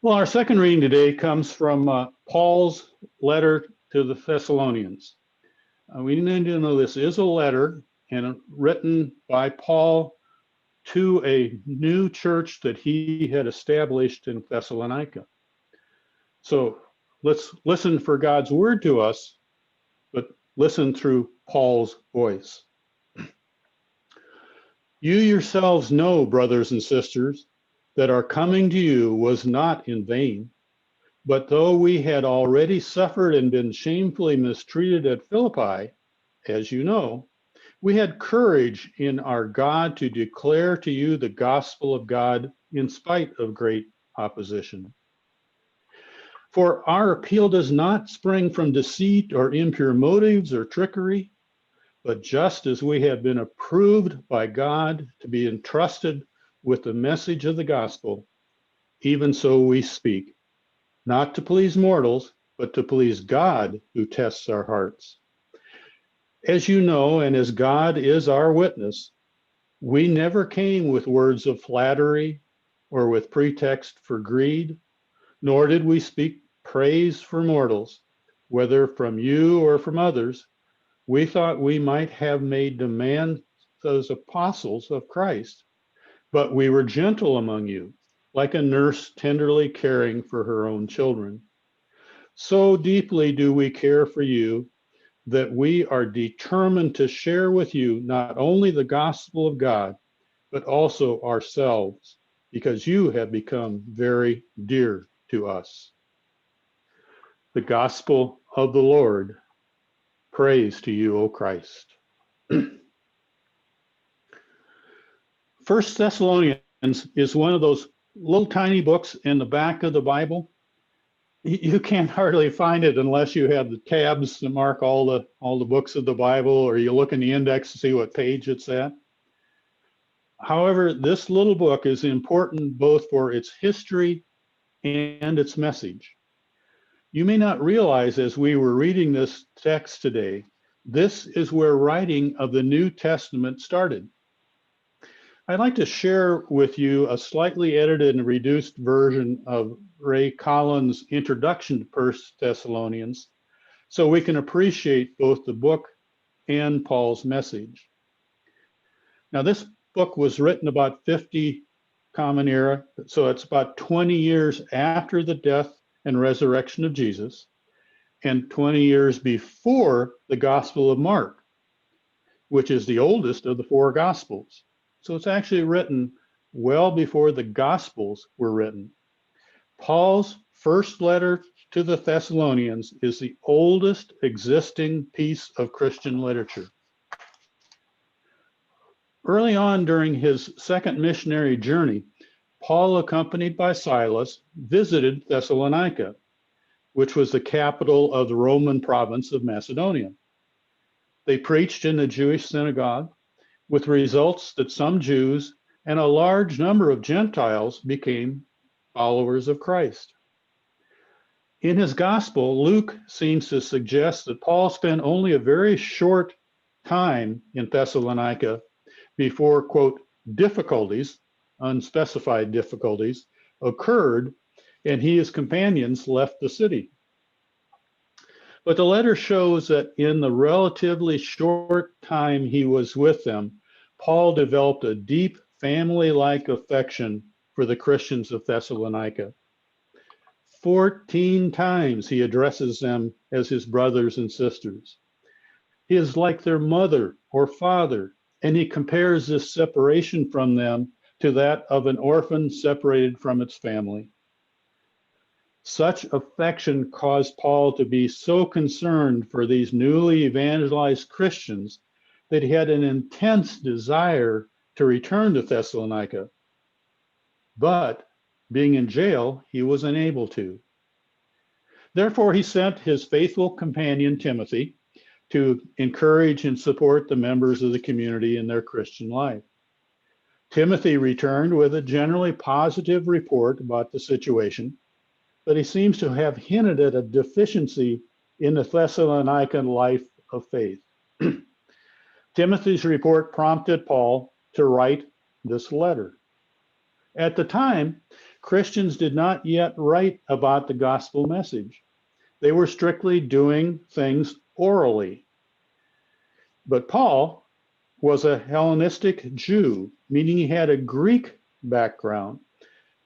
Well, our second reading today comes from Paul's letter to the Thessalonians. We need to know this is a letter and written by Paul to a new church that he had established in Thessalonica. So let's listen for God's word to us, but listen through Paul's voice. You yourselves know, brothers and sisters, that our coming to you was not in vain. But though we had already suffered and been shamefully mistreated at Philippi, as you know, we had courage in our God to declare to you the gospel of God in spite of great opposition. For our appeal does not spring from deceit or impure motives or trickery, but just as we have been approved by God to be entrusted with the message of the gospel, even so we speak, not to please mortals, but to please God who tests our hearts. As you know, and as God is our witness, we never came with words of flattery or with pretext for greed, nor did we speak praise for mortals, whether from you or from others. We thought we might have made demands as apostles of Christ, but we were gentle among you, like a nurse tenderly caring for her own children. So deeply do we care for you that we are determined to share with you not only the gospel of God, but also ourselves, because you have become very dear to us. The gospel of the Lord. Praise to you, O Christ. First Thessalonians is one of those little tiny books in the back of the Bible. You can't hardly find it unless you have the tabs to mark all the books of the Bible, or you look in the index to see what page it's at. However, this little book is important both for its history and its message. You may not realize as we were reading this text today, this is where writing of the New Testament started. I'd like to share with you a slightly edited and reduced version of Ray Collins' introduction to First Thessalonians, so we can appreciate both the book and Paul's message. Now, this book was written about 50 Common Era, so it's about 20 years after the death and resurrection of Jesus, and 20 years before the Gospel of Mark, which is the oldest of the four Gospels. So it's actually written well before the Gospels were written. Paul's first letter to the Thessalonians is the oldest existing piece of Christian literature. Early on during his second missionary journey, Paul, accompanied by Silas, visited Thessalonica, which was the capital of the Roman province of Macedonia. They preached in the Jewish synagogue, with results that some Jews and a large number of Gentiles became followers of Christ. In his gospel, Luke seems to suggest that Paul spent only a very short time in Thessalonica before, quote, difficulties, unspecified difficulties, occurred, and he and his companions left the city. But the letter shows that in the relatively short time he was with them, Paul developed a deep family-like affection for the Christians of Thessalonica. 14 times he addresses them as his brothers and sisters. He is like their mother or father, and he compares this separation from them to that of an orphan separated from its family. Such affection caused Paul to be so concerned for these newly evangelized Christians that he had an intense desire to return to Thessalonica. But being in jail, he was unable to. Therefore, he sent his faithful companion Timothy to encourage and support the members of the community in their Christian life. Timothy returned with a generally positive report about the situation, but he seems to have hinted at a deficiency in the Thessalonican life of faith. Timothy's report prompted Paul to write this letter. At the time, Christians did not yet write about the gospel message. They were strictly doing things orally. But Paul was a Hellenistic Jew, meaning he had a Greek background.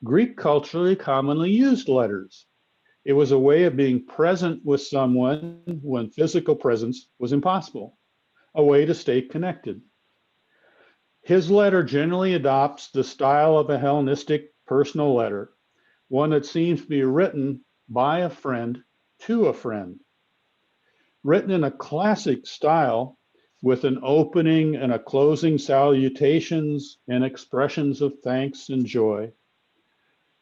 Greek culturally commonly used letters. It was a way of being present with someone when physical presence was impossible, a way to stay connected. His letter generally adopts the style of a Hellenistic personal letter, one that seems to be written by a friend to a friend. Written in a classic style with an opening and a closing salutations and expressions of thanks and joy.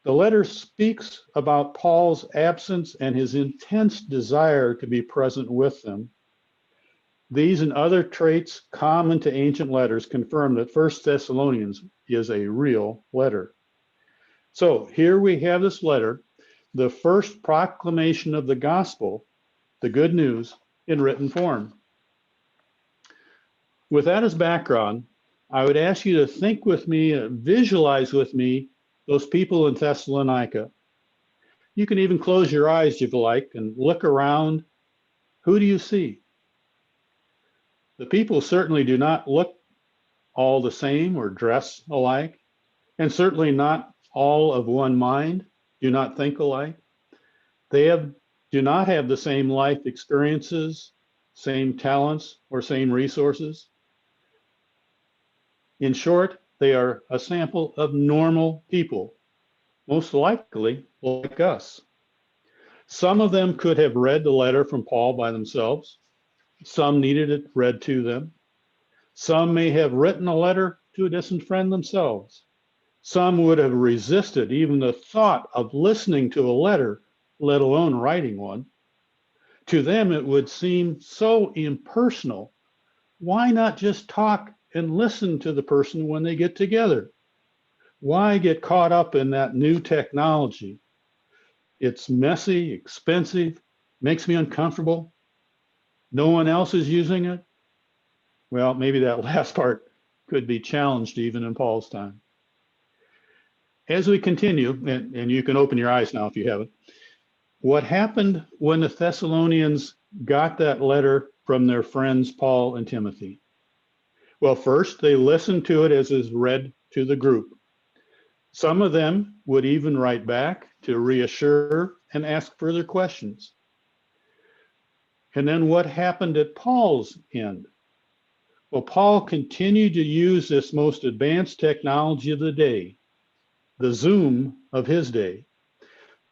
The letter speaks about Paul's absence and his intense desire to be present with them. These and other traits common to ancient letters confirm that 1 Thessalonians is a real letter. So here we have this letter, the first proclamation of the gospel, the good news, in written form. With that as background, I would ask you to think with me, visualize with me those people in Thessalonica. You can even close your eyes if you like and look around. Who do you see? The people certainly do not look all the same or dress alike, and certainly not all of one mind, do not think alike. They do not have the same life experiences, same talents, or same resources. In short, they are a sample of normal people, most likely like us. Some of them could have read the letter from Paul by themselves. Some needed it read to them. Some may have written a letter to a distant friend themselves. Some would have resisted even the thought of listening to a letter, let alone writing one. To them, it would seem so impersonal. Why not just talk and listen to the person when they get together? Why get caught up in that new technology? It's messy, expensive, makes me uncomfortable. No one else is using it. Well, maybe that last part could be challenged even in Paul's time. As we continue, and you can open your eyes now if you haven't, what happened when the Thessalonians got that letter from their friends Paul and Timothy? Well, first, they listened to it as is read to the group. Some of them would even write back to reassure and ask further questions. And then what happened at Paul's end? Well, Paul continued to use this most advanced technology of the day, the Zoom of his day,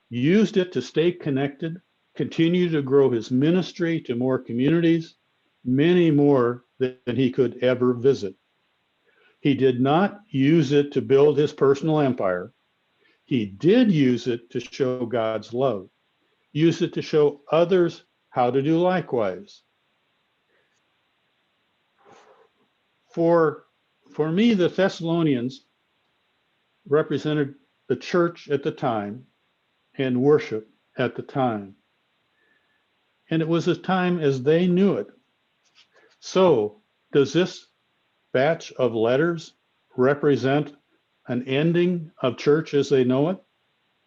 used it to stay connected, continue to grow his ministry to more communities, many more than he could ever visit. He did not use it to build his personal empire. He did use it to show God's love, use it to show others how to do likewise. For me, the Thessalonians represented the church at the time and worship at the time. And it was a time as they knew it. So, does this batch of letters represent an ending of church as they know it,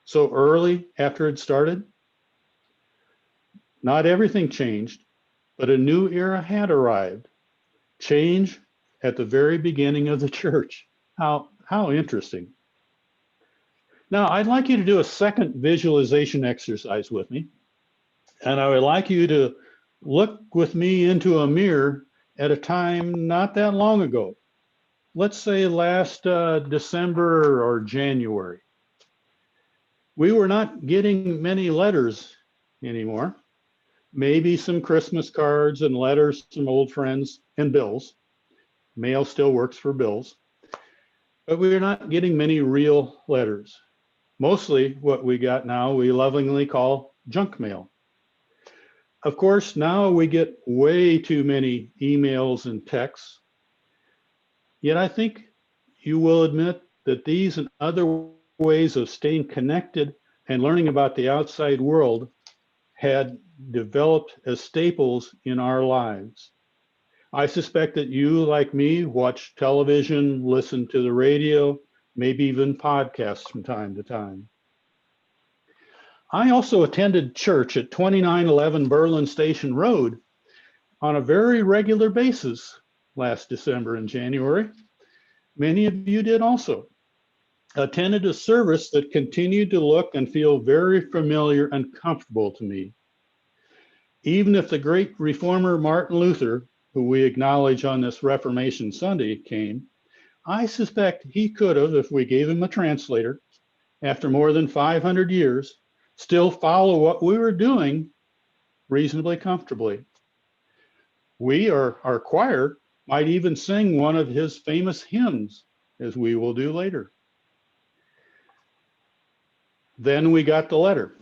so early after it started? Not everything changed, but a new era had arrived. Change at the very beginning of the church. How interesting. Now, I'd like you to do a second visualization exercise with me. And I would like you to look with me into a mirror at a time not that long ago. Let's say last December or January. We were not getting many letters anymore. Maybe some Christmas cards and letters from old friends and bills. Mail still works for bills. But we are not getting many real letters. Mostly what we got now we lovingly call junk mail. Of course, now we get way too many emails and texts. Yet I think you will admit that these and other ways of staying connected and learning about the outside world had developed as staples in our lives. I suspect that you, like me, watch television, listen to the radio, maybe even podcasts from time to time. I also attended church at 2911 Berlin Station Road on a very regular basis last December and January. Many of you did also. Attended a service that continued to look and feel very familiar and comfortable to me. Even if the great reformer Martin Luther, who we acknowledge on this Reformation Sunday, came, I suspect he could have, if we gave him a translator, after more than 500 years, still follow what we were doing reasonably comfortably. We, or our choir, might even sing one of his famous hymns, as we will do later. Then we got the letter,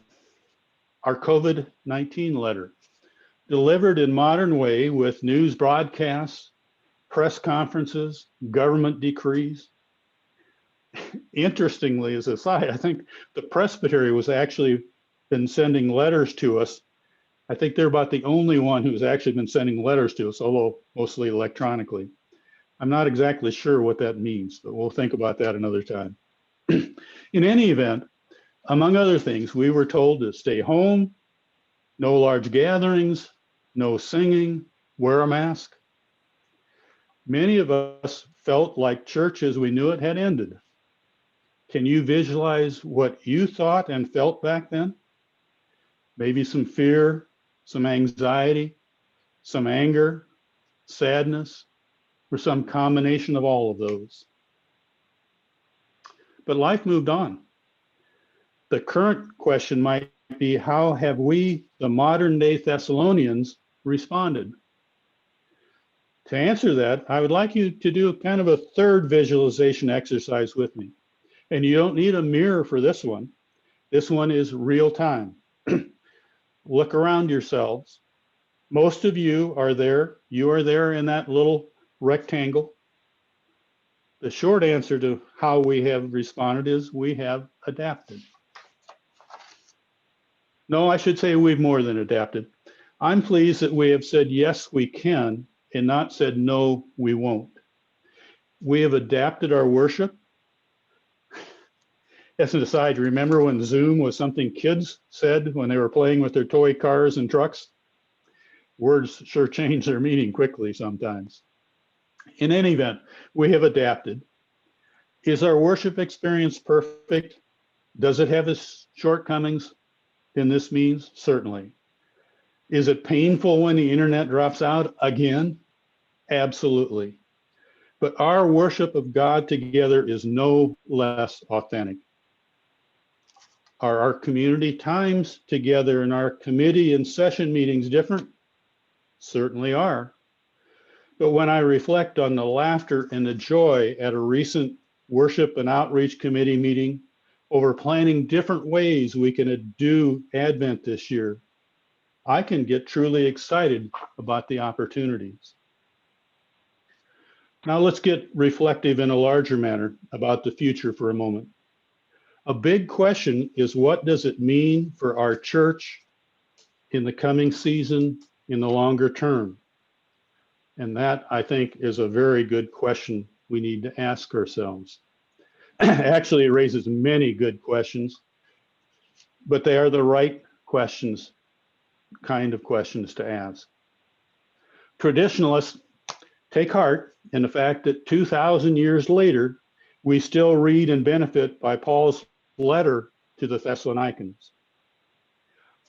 our COVID-19 letter, delivered in modern way with news broadcasts, press conferences, government decrees. Interestingly, as a side, I think the Presbyterian was actually been sending letters to us. I think they're about the only one who's actually been sending letters to us, although mostly electronically. I'm not exactly sure what that means, but we'll think about that another time. In any event, among other things, we were told to stay home, no large gatherings, no singing, wear a mask. Many of us felt like church as we knew it had ended. Can you visualize what you thought and felt back then? Maybe some fear, some anxiety, some anger, sadness, or some combination of all of those. But life moved on. The current question might be, how have we, the modern day Thessalonians, responded? To answer that, I would like you to do kind of a third visualization exercise with me. And you don't need a mirror for this one. This one is real time. Look around yourselves. Most of you are there. You are there in that little rectangle. The short answer to how we have responded is we have adapted. No, I should say we've more than adapted. I'm pleased that we have said, yes, we can, and not said, no, we won't. We have adapted our worship. As an aside, remember when Zoom was something kids said when they were playing with their toy cars and trucks? Words sure change their meaning quickly sometimes. In any event, we have adapted. Is our worship experience perfect? Does it have its shortcomings in this means? Certainly. Is it painful when the internet drops out again? Absolutely. But our worship of God together is no less authentic. Are our community times together and our committee and session meetings different? Certainly are. But when I reflect on the laughter and the joy at a recent worship and outreach committee meeting over planning different ways we can do Advent this year, I can get truly excited about the opportunities. Now let's get reflective in a larger manner about the future for a moment. A big question is, what does it mean for our church in the coming season, in the longer term? And that, I think, is a very good question we need to ask ourselves. Actually, it raises many good questions, but they are the right questions, kind of questions to ask. Traditionalists take heart in the fact that 2,000 years later, we still read and benefit by Paul's letter to the Thessalonians.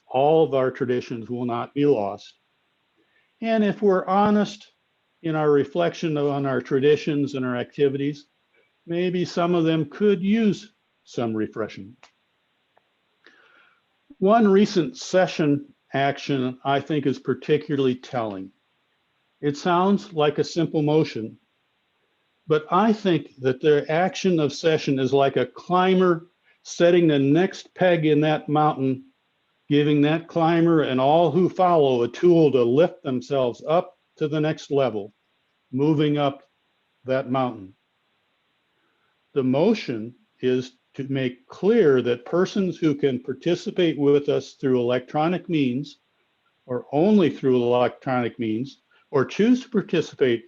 All of our traditions will not be lost. And if we're honest in our reflection on our traditions and our activities, maybe some of them could use some refreshing. One recent session action I think is particularly telling. It sounds like a simple motion, but I think that the action of session is like a climber setting the next peg in that mountain, giving that climber and all who follow a tool to lift themselves up to the next level, moving up that mountain. The motion is to make clear that persons who can participate with us through electronic means, or only through electronic means, or choose to participate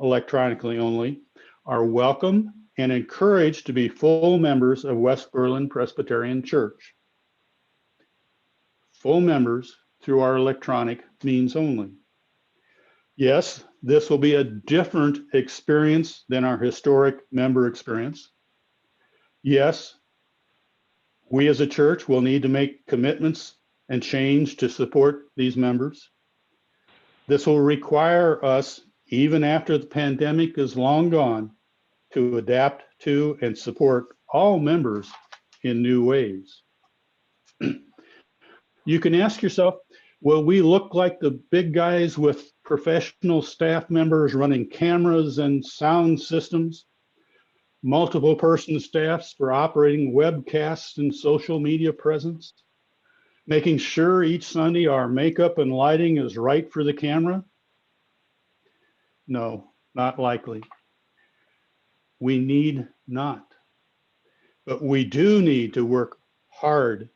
electronically only, are welcome and encouraged to be full members of West Berlin Presbyterian Church. Full members through our electronic means only. Yes, this will be a different experience than our historic member experience. Yes, we as a church will need to make commitments and change to support these members. This will require us, even after the pandemic is long gone, to adapt to and support all members in new ways. You can ask yourself, will we look like the big guys with professional staff members running cameras and sound systems, multiple person staffs for operating webcasts and social media presence, making sure each Sunday our makeup and lighting is right for the camera? No, not likely. We need not. But we do need to work hard,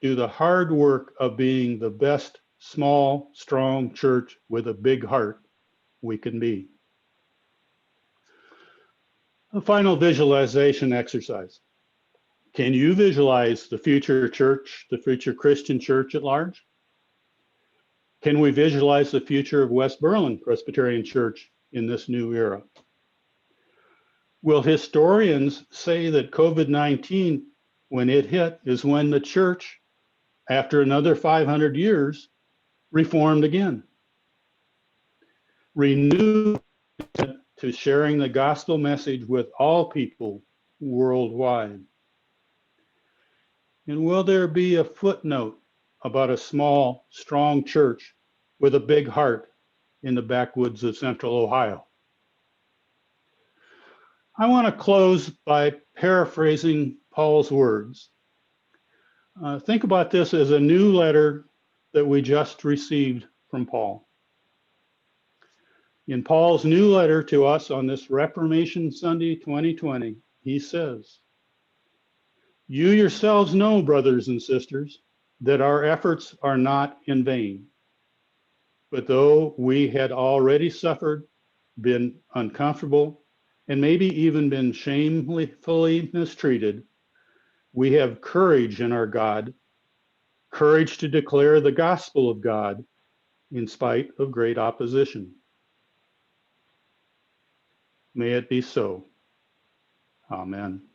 do the hard work of being the best small, strong church with a big heart we can be. A final visualization exercise. Can you visualize the future church, the future Christian church at large? Can we visualize the future of West Berlin Presbyterian Church in this new era? Will historians say that COVID-19, when it hit, is when the church, after another 500 years, reformed again? Renewed to sharing the gospel message with all people worldwide. And will there be a footnote about a small, strong church with a big heart in the backwoods of Central Ohio? I want to close by paraphrasing Paul's words. Think about this as a new letter that we just received from Paul. In Paul's new letter to us on this Reformation Sunday 2020, he says, "You yourselves know, brothers and sisters, that our efforts are not in vain. But though we had already suffered, been uncomfortable, and maybe even been shamefully mistreated, we have courage in our God, courage to declare the gospel of God in spite of great opposition." May it be so. Amen.